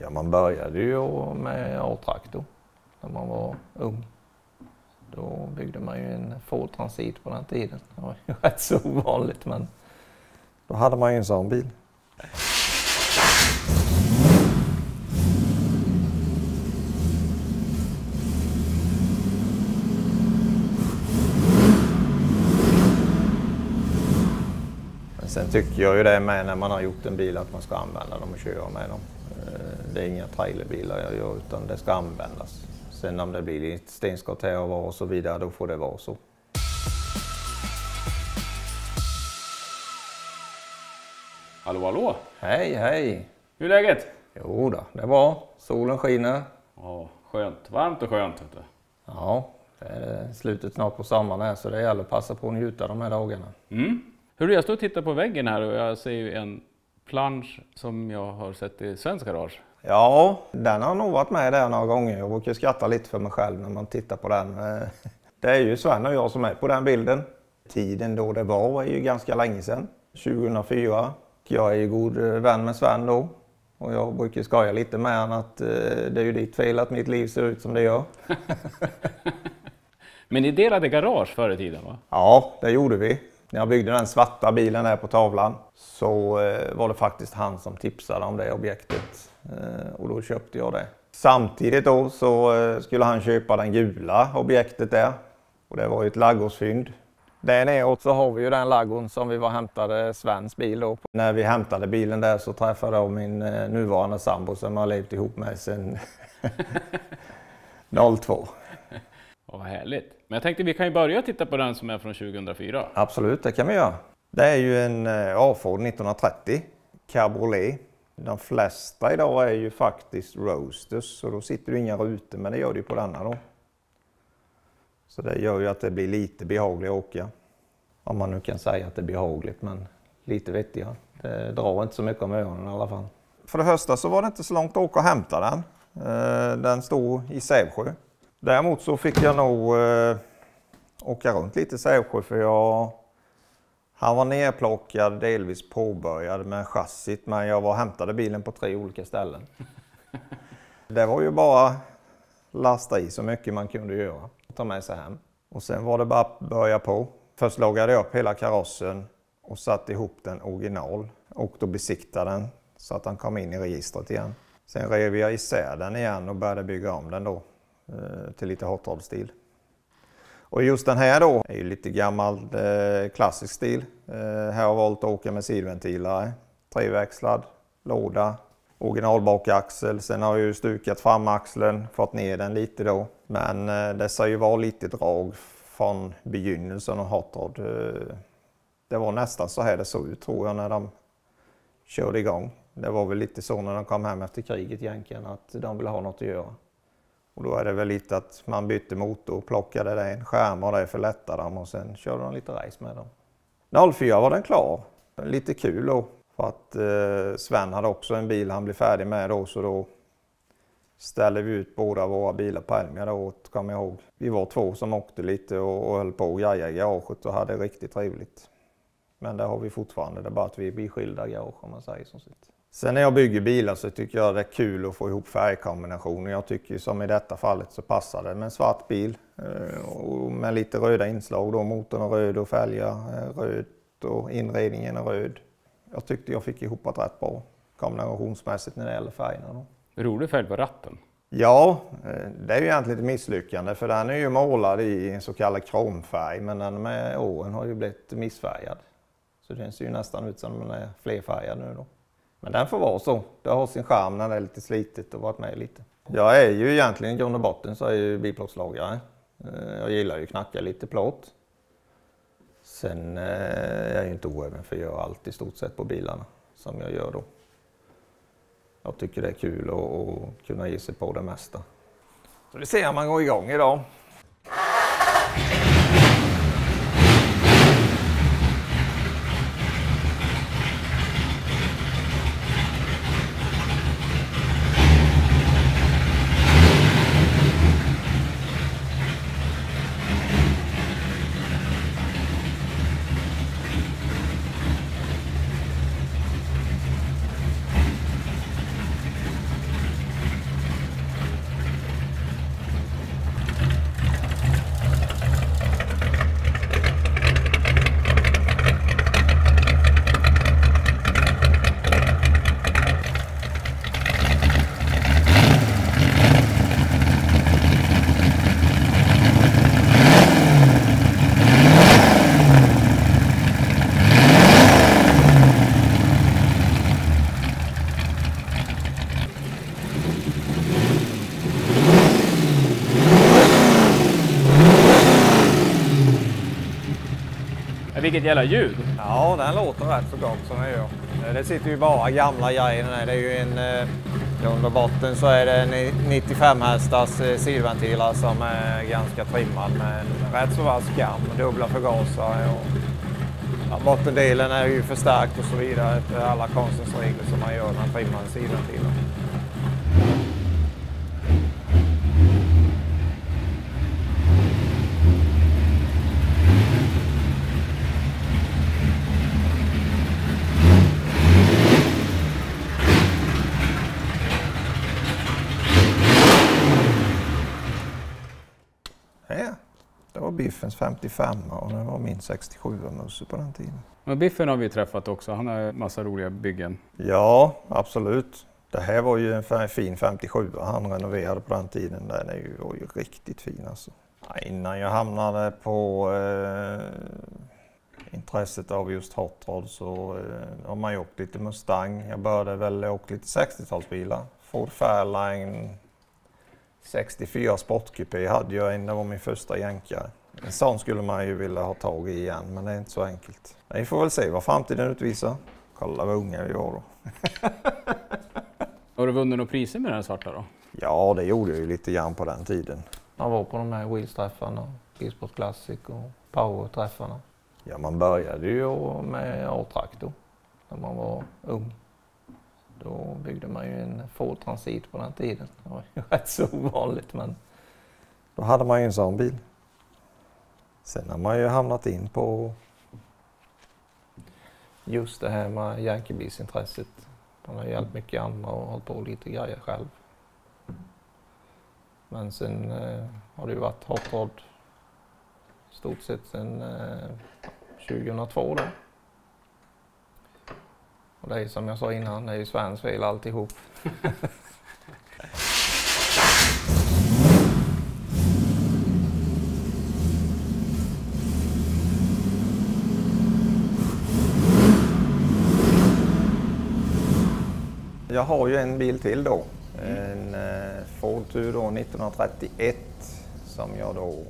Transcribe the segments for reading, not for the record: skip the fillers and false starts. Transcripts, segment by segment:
Ja, man började ju med A-traktor när man var ung. Då byggde man ju en Ford Transit på den tiden. Det var ju rätt så ovanligt, men då hade man ju en sån bil. Men sen tycker jag ju det med när man har gjort en bil att man ska använda dem och köra med dem. Det är inga trailerbilar jag gör, utan det ska användas. Sen om det blir lite stenskott här och var och så vidare, då får det vara så. Hallå, hallå! Hej, hej! Hur är läget? Jo då, det är bra. Solen skiner. Ja, skönt. Varmt och skönt. Vet du. Ja, det är slutet snart på sommaren här, så det gäller att passa på att njuta de här dagarna. Hur jag står och tittar på väggen här och jag ser ju en plansch som jag har sett i Svensk Garage. Ja, den har nog varit med där några gånger. Jag brukar skratta lite för mig själv när man tittar på den. Det är ju Sven och jag som är på den bilden. Tiden då det var ju ganska länge sedan, 2004. Jag är ju god vän med Sven då. Och jag brukar skoja lite med honom att det är ju ditt fel att mitt liv ser ut som det gör. Men ni delade garage förr i tiden, va? Ja, det gjorde vi. När jag byggde den svarta bilen där på tavlan så var det faktiskt han som tipsade om det objektet. Och då köpte jag det. Samtidigt då så skulle han köpa den gula objektet där. Och det var ju ett laggårdsfynd. Där neråt så har vi ju den laggården som vi var hämtade Svens bil då. När vi hämtade bilen där så träffade jag min nuvarande sambo som jag har levt ihop med sedan 02. Vad härligt. Men jag tänkte vi kan ju börja titta på den som är från 2004. Absolut, det kan vi göra. Det är ju en A-Ford 1930 Cabriolet. De flesta idag är ju faktiskt Roadsters, så då sitter det inga rutor, men det gör det ju på denna då. Så det gör ju att det blir lite behagligt att åka. Om man nu kan säga att det är behagligt, men lite vettigare. Det drar inte så mycket om ögonen i alla fall. För det första så var det inte så långt att åka och hämta den. Den stod i Sävsjö. Däremot så fick jag nog åka runt lite i Sävsjö, för han var nerplockad, delvis påbörjad med chassit, men jag var och hämtade bilen på 3 olika ställen. Det var ju bara lasta i så mycket man kunde göra och ta med sig hem. Och sen var det bara att börja på. Först lagade jag upp hela karossen och satte ihop den original och då besiktade den så att den kom in i registret igen. Sen rev jag isär den igen och började bygga om den då till lite hot rod-stil. Och just den här då är ju lite gammal klassisk stil. Här har jag valt att åka med sidventiler, 3-växlad låda, original bakaxel. Sen har jag ju stukat framaxeln, fått ner den lite då. Men det ska ju vara lite drag från begynnelsen av hot rod. Det var nästan så här det såg ut, tror jag, när de körde igång. Det var väl lite så när de kom hem efter kriget egentligen, att de ville ha något att göra. Och då är det väl lite att man bytte motor, plockade det en skärm och det för lätta dem och sen körde de lite race med dem. 04 var den klar. Lite kul då, för att Sven hade också en bil han blev färdig med då, så då ställde vi ut båda våra bilar på Elmia då, kommer jag ihåg. Vi var 2 som åkte lite och höll på och greja i garaget och hade riktigt trevligt. Men det har vi fortfarande, det är bara att vi blir skilda garage om man säger så. Sen när jag bygger bilar så tycker jag det är kul att få ihop färgkombinationer. Jag tycker som i detta fallet så passar det med en svart bil och med lite röda inslag då. Motorn är röd och fälgar röd och inredningen är röd. Jag tyckte jag fick ihop ett rätt bra kombinationsmässigt när det gäller färgerna då. Rolig färg på ratten. Ja, det är ju egentligen ett misslyckande för den är ju målad i en så kallad kromfärg, men den med åren har ju blivit missfärgad. Så den ser ju nästan ut som den är flerfärgad nu då. Men den får vara så. Det har sin charm när det är lite slitet och varit med lite. Jag är ju egentligen i grund och botten så är jag ju bilplåtslagare. Jag gillar ju knacka lite plåt. Sen är jag ju inte oäven för att göra allt i stort sett på bilarna som jag gör då. Jag tycker det är kul att kunna ge sig på det mesta. Så vi ser om man går igång idag. Vilket jävla ljud! Ja, den låter rätt så gott som den gör. Det sitter ju bara gamla grejer. Det är ju en... Under botten så är det 95 hästars sidventiler som är ganska trimmad med en rätt så vass gam, dubbla förgasare. Och bottendelen är ju förstärkt och så vidare efter alla konstens regler som man gör när man trimmar sidventiler. Ja, det var Biffens 55 och det var min 67-musse på den tiden. Men Biffen har vi träffat också, han har massa roliga byggen. Ja, absolut. Det här var ju en fin 57 han renoverade på den tiden. Den var ju riktigt fin alltså. Innan jag hamnade på intresset av just hot rod så har man ju åkt lite Mustang. Jag började väl åka lite 60-talsbilar. Ford Fairlane 64 sportkupé hade jag innan, det var min första jänkare. En sån skulle man ju vilja ha tag i igen, men det är inte så enkelt. Vi får väl se vad framtiden utvisar. Kolla vad unga vi var då. Har du vunnit några priser med den här svarta då? Ja, det gjorde jag ju lite grann på den tiden. Man var på de här Wheels-träffarna, Bilsport Classic och Power-träffarna. Ja, man började ju med A-traktor när man var ung. Då byggde man ju en Ford Transit på den tiden. Det var ju rätt så ovanligt, men då hade man ju en sån bil. Sen har man ju hamnat in på just det här med Yankeebilsintresset. Man har hjälpt mycket andra och hållit på lite grejer själv. Men sen har det ju varit hot rod stort sett sen 2002 då. Och det är som jag sa innan, det är ju svensk fel alltihop. Jag har ju en bil till då. En Ford Tur då 1931 som jag då,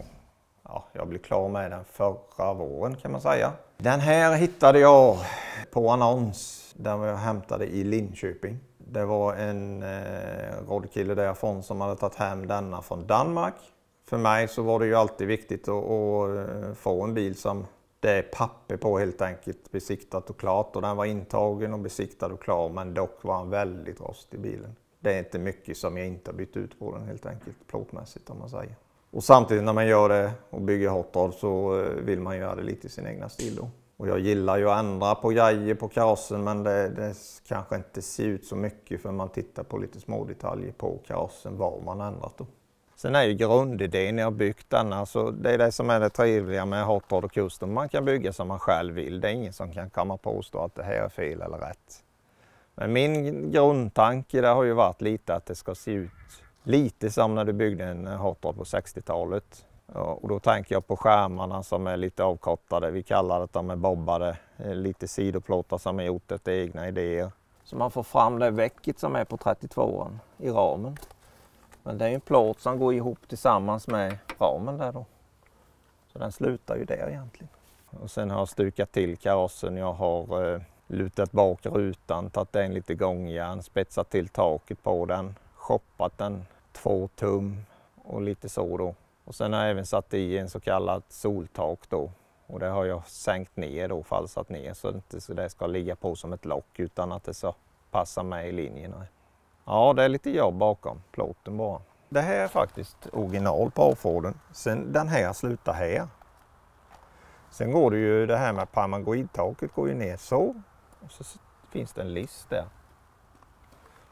jag blev klar med den förra våren kan man säga. Den här hittade jag på annons där jag hämtade i Linköping. Det var en rodkille därifrån som hade tagit hem denna från Danmark. För mig så var det ju alltid viktigt att få en bil som det är papper på helt enkelt, besiktat och klart. Och den var intagen och besiktad och klar, men dock var han väldigt rostig i bilen. Det är inte mycket som jag inte har bytt ut på den helt enkelt, plåtmässigt om man säger. Och samtidigt när man gör det och bygger hot rod så vill man göra det lite i sin egna stil då. Och jag gillar ju att ändra på grejer på karossen, men det kanske inte ser ut så mycket för man tittar på lite små detaljer på karossen vad man ändrat då. Sen är ju grundidén jag har byggt denna, så det är det som är det trevliga med hot rod och custom. Man kan bygga som man själv vill, det är ingen som kan komma och påstå att det här är fel eller rätt. Men min grundtanke har ju varit lite att det ska se ut lite som när du byggde en hot rod på 60-talet. Och då tänker jag på skärmarna som är lite avkortade, vi kallar det med bobbade, lite sidoplåtar som är gjort efter egna idéer. Så man får fram det väcket som är på 32an i ramen. Men det är en plåt som går ihop tillsammans med ramen där då. Så den slutar ju där egentligen. Och sen har jag stukat till karossen, jag har lutat bak rutan, tagit en lite gångjärn, spetsat till taket på den, shoppat den 2 tum och lite så då. Och sen har jag även satt i en så kallad soltak då. Och det har jag sänkt ner då, falsat ner så inte så det ska ligga på som ett lock utan att det så passar med i linjerna. Ja, det är lite jobb bakom plåten bara. Det här är faktiskt original på A-Forden. Sen den här slutar här. Sen går det ju det här med Parmagoid-taket går ju ner så. Och så finns det en list där.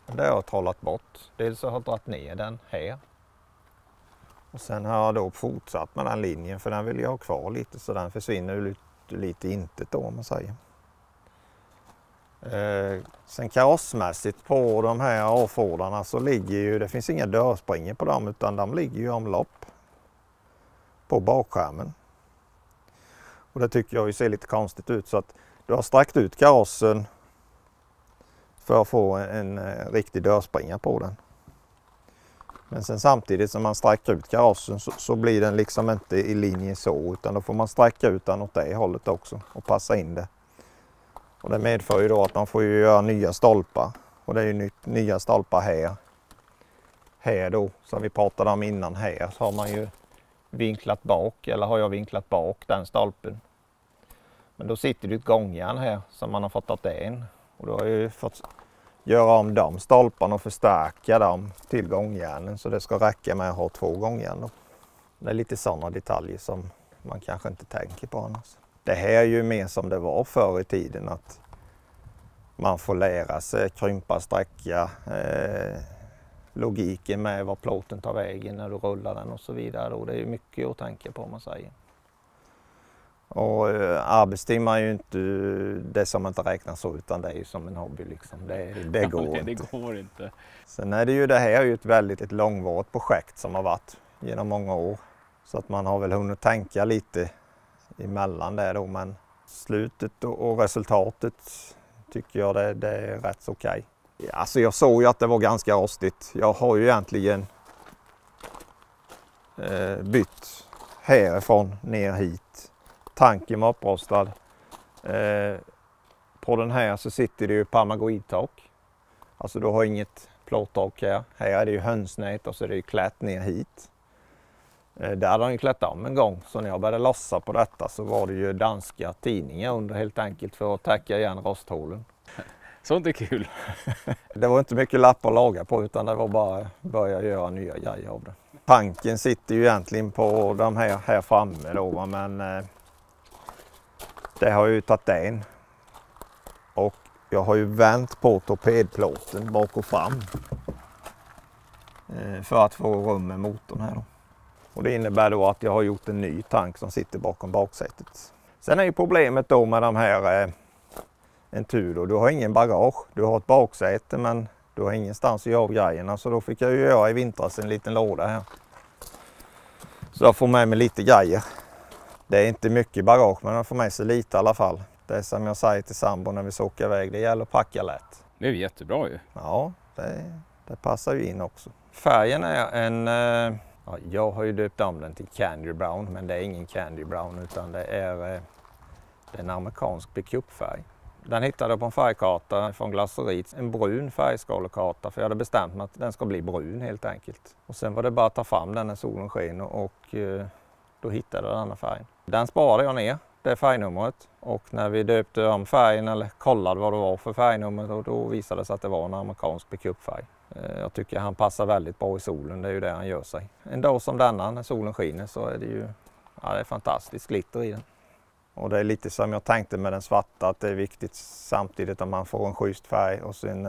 Och det har jag trollat bort. Dels har jag dragit ner den här. Och sen har jag då fortsatt med den linjen för den vill jag ha kvar lite så den försvinner lite intet då om man säger. Sen karossmässigt på de här A-Fordarna så ligger ju, det finns inga dörrspringor på dem utan de ligger ju omlopp på bakskärmen. Och det tycker jag ju ser lite konstigt ut så att du har sträckt ut karossen för att få en riktig dörrspringa på den. Men sen samtidigt som man sträcker ut karossen så blir den liksom inte i linje så, utan då får man sträcka ut den åt det hållet också och passa in det. Och det medför ju då att man får ju göra nya stolpar, och det är ju nya stolpar här. Här då, som vi pratade om innan, här så har man ju vinklat bak, eller har jag vinklat bak den stolpen. Men då sitter det ett gångjärn här som man har fått ta in, och då har jag ju fått göra om de stolparna och förstärka dem till gångjärnen, så det ska räcka med att ha 2 gångjärn då. Det är lite sådana detaljer som man kanske inte tänker på annars. Det här är ju mer som det var förr i tiden, att man får lära sig krympa, sträcka, logiken med var plåten tar vägen när du rullar den och så vidare. Och det är ju mycket att tänka på, om man säger. Och arbetstimmar är ju inte det som inte räknas så, utan det är ju som en hobby liksom. Det går inte. Det går inte. Sen är det här är ju ett långvarigt projekt som har varit genom många år. Så att man har väl hunnit tänka lite emellan det då, men slutet och resultatet tycker jag det är rätt så okej. Alltså jag såg ju att det var ganska rostigt. Jag har ju egentligen bytt härifrån ner hit. Tanken var upprostad. På den här så sitter det ju parmagoidtak. Alltså du har inget plåttak här. Här är det ju hönsnät och så är det ju klätt ner hit. Där hade de ju klätt om en gång, så när jag började lossa på detta så var det ju danska tidningar under, helt enkelt för att täcka igen rosthålen. Sånt är kul. Det var inte mycket lapp att laga på, utan det var bara att börja göra nya grejer av det. Tanken sitter ju egentligen på de här framme då, men det har jag ju tagit in. Och jag har ju vänt på torpedplåten bak och fram för att få rum med motorn här då. Och det innebär då att jag har gjort en ny tank som sitter bakom baksätet. Sen är ju problemet då med de här Entudo, du har ingen bagage, du har ett baksäte men du har ingenstans att göra grejerna, så då fick jag ju göra i vintras en liten låda här. Så jag får med mig lite grejer. Det är inte mycket bagage, men jag får med sig lite i alla fall. Det är som jag säger till sambo när vi så åker iväg, det gäller att packa lätt. Det är ju jättebra ju. Ja, det passar ju in också. Färgen är jag har ju döpt om den till Candy Brown, men det är ingen Candy Brown utan det är en amerikansk pick-up-färg. Den hittade jag på en färgkarta från glasseriet, en brun färgskalekarta, för jag hade bestämt mig att den ska bli brun helt enkelt. Och sen var det bara att ta fram den när solen sken och då hittade jag den här färgen. Den sparade jag ner, det färgnumret, och när vi döpte om färgen eller kollade vad det var för färgnummer, då visade det sig att det var en amerikansk pick-up-färg. Jag tycker han passar väldigt bra i solen, det är ju det han gör sig. En dag som denna när solen skiner så är det ju det är fantastiskt glitter i den. Och det är lite som jag tänkte med den svarta, att det är viktigt samtidigt att man får en schysst färg och sen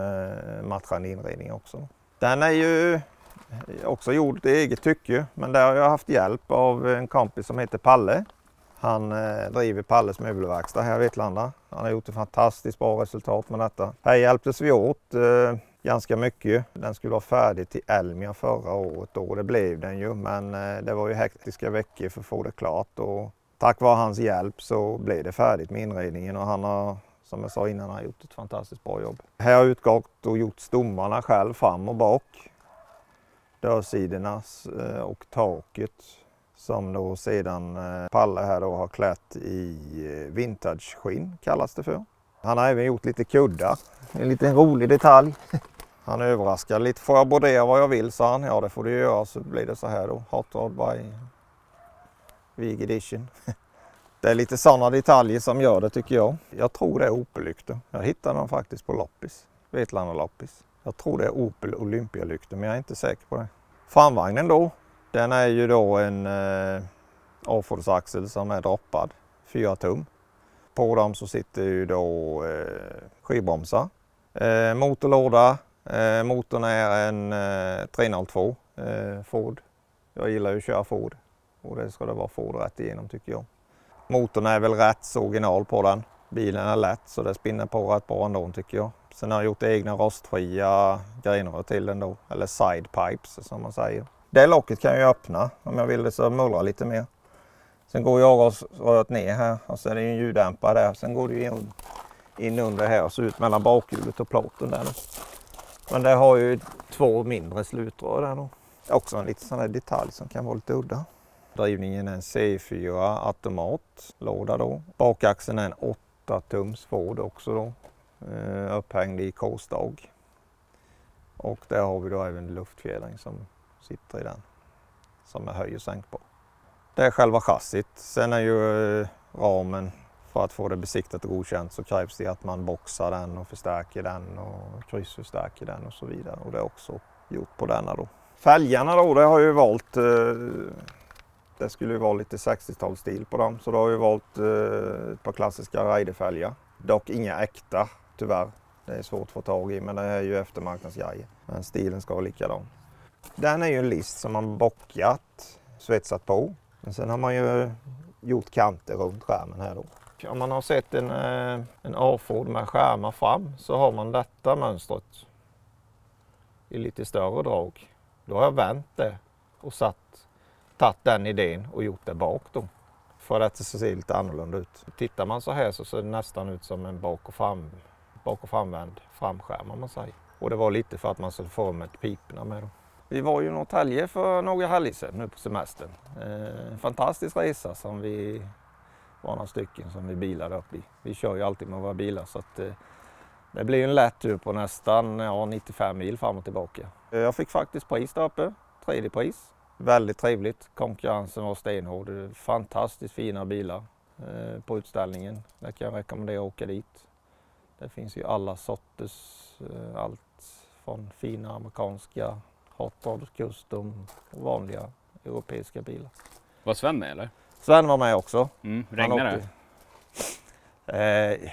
matchande inredning också. Den är ju också gjord i eget tycke, men där har jag haft hjälp av en kompis som heter Palle. Han driver Palles möbelverkstad här i Vetlanda. Han har gjort ett fantastiskt bra resultat med detta. Här hjälptes vi åt ganska mycket. Den skulle vara färdig till Elmia förra året då, och det blev den ju, men det var ju hektiska veckor för att få det klart. Och tack vare hans hjälp så blev det färdigt med inredningen, och han har, som jag sa innan, har gjort ett fantastiskt bra jobb. Här har jag utgått och gjort stommarna själv fram och bak. Dörrsidorna och taket som då sedan Palle här då har klätt i vintage-skinn kallas det för. Han har även gjort lite kuddar, en liten rolig detalj. Han överraskar lite. Får jag brodera vad jag vill, sa han. Ja, det får du göra, så blir det så här då. Hot Rod by Vig Edition. Det är lite sådana detaljer som gör det, tycker jag. Jag tror det är Opel-lyktor. Jag hittade dem faktiskt på loppis, Vetlanda loppis. Jag tror det är Opel Olympia-lyktor, men jag är inte säker på det. Framvagnen då, den är ju då en avfordsaxel som är droppad, 4 tum. På dem så sitter ju då skivbromsar. Motorlåda, motorn är en 302 Ford. Jag gillar ju att köra Ford, och det ska det vara Ford rätt igenom, tycker jag. Motorn är väl rätt så original på den. Bilen är lätt, så det spinner på rätt bra ändå, tycker jag. Sen har jag gjort egna rostfria grejer till den då, eller side pipes som man säger. Det locket kan jag öppna om jag vill det, så mullra lite mer. Sen går jag avgasröret ner här, och så är det en ljuddämpare där. Sen går det in under här och så ut mellan bakhjulet och plåten där då. Men det har ju 2 mindre slutrör där då. Också en liten sån här detalj som kan vara lite udda. Drivningen är en C4 automat, låda då. Bakaxeln är en 8-tums Ford också då. Upphängd i korsdag. Och där har vi då även luftfjädring som sitter i den. Som är höj- och sänkbar. Det är själva chassit. Sen är ju ramen, för att få det besiktat och godkänt så krävs det att man boxar den och förstärker den och kryssförstärker den och så vidare. Och det är också gjort på denna då. Fälgarna då, det har ju valt, det skulle ju vara lite 60-talsstil på dem. Så då har jag valt ett par klassiska Raiderfälgar. Dock inga äkta tyvärr. Det är svårt att få tag i men det är ju eftermarknadsgrejer. Men stilen ska vara likadan. Den är ju en list som man bockat, svetsat på. Men sen har man ju gjort kanter runt skärmen här då. Om man har sett en A-Ford med skärmar fram så har man detta mönstret i lite större drag. Då har jag vänt det och tagit den idén och gjort det bak då. För att det ser lite annorlunda ut. Tittar man så här så ser det nästan ut som en bak- och framvänd framskärm om man säger. Och det var lite för att man skulle få med piporna med då. Vi var ju i Norrtälje för några helger sedan nu på semestern. En fantastisk resa som vi var några stycken som vi bilade upp i. Vi kör ju alltid med våra bilar så att det blir en lätt tur på nästan 95 mil fram och tillbaka. Jag fick faktiskt pris där uppe, 3D-pris. Väldigt trevligt, konkurrensen var stenhård. Fantastiskt fina bilar på utställningen. Där kan jag rekommendera att åka dit. Det finns ju alla sorters, allt från fina amerikanska Hot Rod Custom och vanliga europeiska bilar. Var Sven med eller? Sven var med också. Regnar det?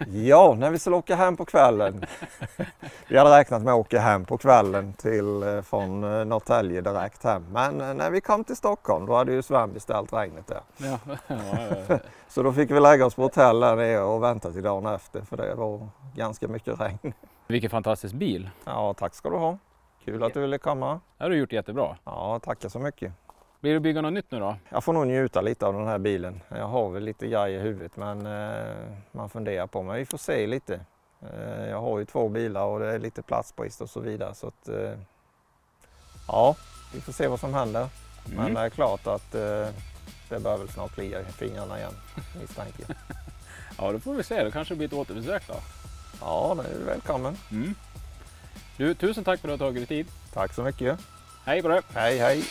Ja, när vi skulle åka hem på kvällen. Vi hade räknat med att åka hem på kvällen från Norrtälje direkt hem. Men när vi kom till Stockholm då hade ju Sven beställt regnet där. Ja. Så då fick vi lägga oss på hotell där nere och vänta till dagen efter för det var ganska mycket regn. Vilken fantastisk bil. Ja, tack ska du ha. Kul att du ville komma. Det har du gjort jättebra. Ja, tackar så mycket. Blir du bygga något nytt nu då? Jag får nog njuta lite av den här bilen. Jag har väl lite grejer i huvudet men man funderar på mig. Vi får se lite. Jag har ju 2 bilar och det är lite platsbrist och så vidare. Så att, ja, vi får se vad som händer. Men det är klart att det bör väl snart klia i fingrarna igen, misstänker jag. Ja, då får vi se. Det kanske blir ett återbesök då. Ja, det är välkommen. Du, tusen tack för att du har tagit dig tid. Tack så mycket. Hej på dig. Hej, hej.